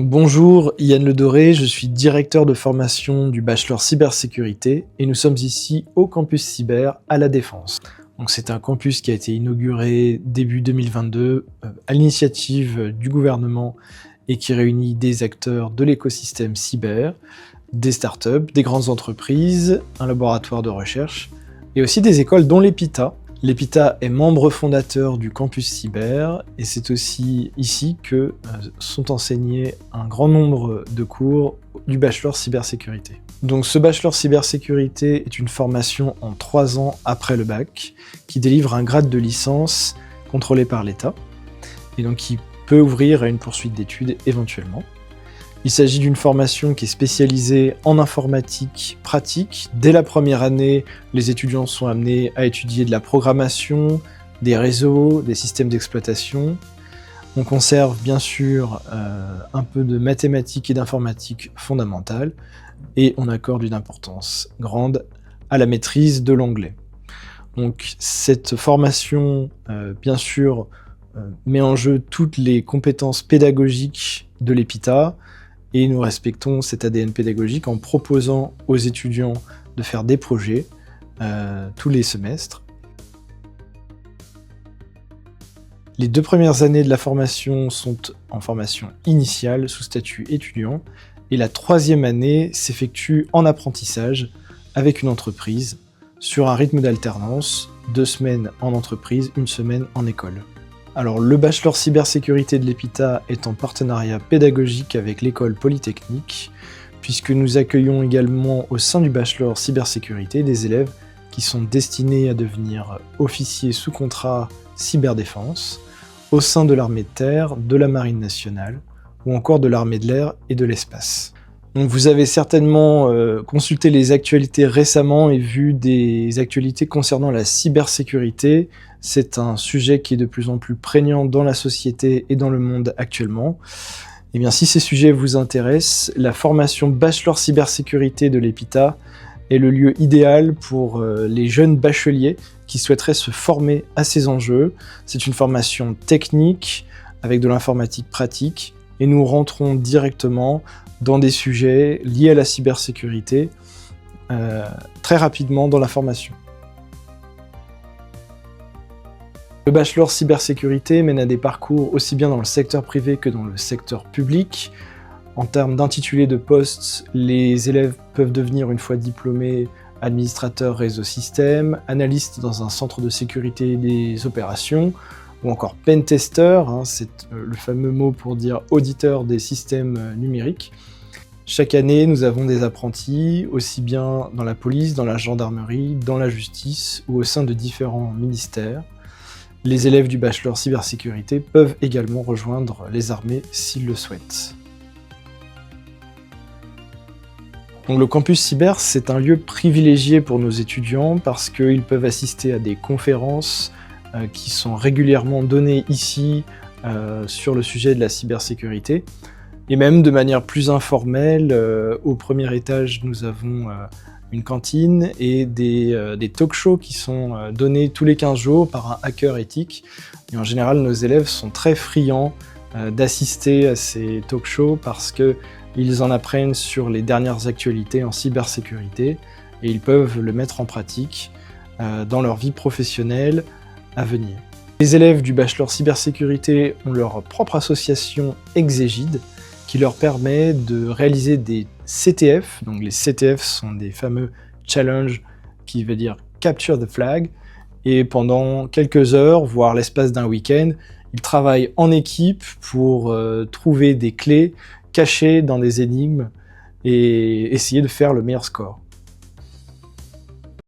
Bonjour, Yann Ledoré, je suis directeur de formation du bachelor cybersécurité et nous sommes ici au campus cyber à La Défense. C'est un campus qui a été inauguré début 2022 à l'initiative du gouvernement et qui réunit des acteurs de l'écosystème cyber, des startups, des grandes entreprises, un laboratoire de recherche et aussi des écoles dont l'EPITA. L'EPITA est membre fondateur du campus cyber et c'est aussi ici que sont enseignés un grand nombre de cours du bachelor cybersécurité. Donc ce bachelor cybersécurité est une formation en 3 ans après le bac qui délivre un grade de licence contrôlé par l'État et donc qui peut ouvrir à une poursuite d'études éventuellement. Il s'agit d'une formation qui est spécialisée en informatique pratique. Dès la première année, les étudiants sont amenés à étudier de la programmation, des réseaux, des systèmes d'exploitation. On conserve bien sûr un peu de mathématiques et d'informatique fondamentale et on accorde une importance grande à la maîtrise de l'anglais. Donc cette formation, bien sûr, met en jeu toutes les compétences pédagogiques de l'EPITA, et nous respectons cet ADN pédagogique en proposant aux étudiants de faire des projets tous les semestres. Les 2 premières années de la formation sont en formation initiale sous statut étudiant et la 3e année s'effectue en apprentissage avec une entreprise sur un rythme d'alternance, 2 semaines en entreprise, 1 semaine en école. Alors, le bachelor cybersécurité de l'EPITA est en partenariat pédagogique avec l'école polytechnique, puisque nous accueillons également au sein du bachelor cybersécurité des élèves qui sont destinés à devenir officiers sous contrat cyberdéfense, au sein de l'armée de terre, de la marine nationale, ou encore de l'armée de l'air et de l'espace. Donc vous avez certainement consulté les actualités récemment et vu des actualités concernant la cybersécurité. C'est un sujet qui est de plus en plus prégnant dans la société et dans le monde actuellement. Et bien, si ces sujets vous intéressent, la formation bachelor cybersécurité de l'EPITA est le lieu idéal pour les jeunes bacheliers qui souhaiteraient se former à ces enjeux. C'est une formation technique avec de l'informatique pratique et nous rentrons directement dans des sujets liés à la cybersécurité très rapidement dans la formation. Le bachelor cybersécurité mène à des parcours aussi bien dans le secteur privé que dans le secteur public. En termes d'intitulé de poste, les élèves peuvent devenir, une fois diplômés, administrateurs réseau système, analystes dans un centre de sécurité des opérations, ou encore pentester, c'est le fameux mot pour dire auditeur des systèmes numériques. Chaque année, nous avons des apprentis, aussi bien dans la police, dans la gendarmerie, dans la justice ou au sein de différents ministères. Les élèves du bachelor cybersécurité peuvent également rejoindre les armées s'ils le souhaitent. Donc le campus cyber, c'est un lieu privilégié pour nos étudiants parce qu'ils peuvent assister à des conférences qui sont régulièrement données ici sur le sujet de la cybersécurité. Et même de manière plus informelle, au premier étage, nous avons une cantine et des talk-shows qui sont donnés tous les 15 jours par un hacker éthique. Et en général, nos élèves sont très friands d'assister à ces talk-shows parce qu'ils en apprennent sur les dernières actualités en cybersécurité et ils peuvent le mettre en pratique dans leur vie professionnelle à venir. Les élèves du bachelor cybersécurité ont leur propre association Exégide qui leur permet de réaliser des CTF. Donc les CTF sont des fameux challenges qui veut dire Capture the Flag. Et pendant quelques heures, voire l'espace d'un week-end, ils travaillent en équipe pour trouver des clés cachées dans des énigmes et essayer de faire le meilleur score.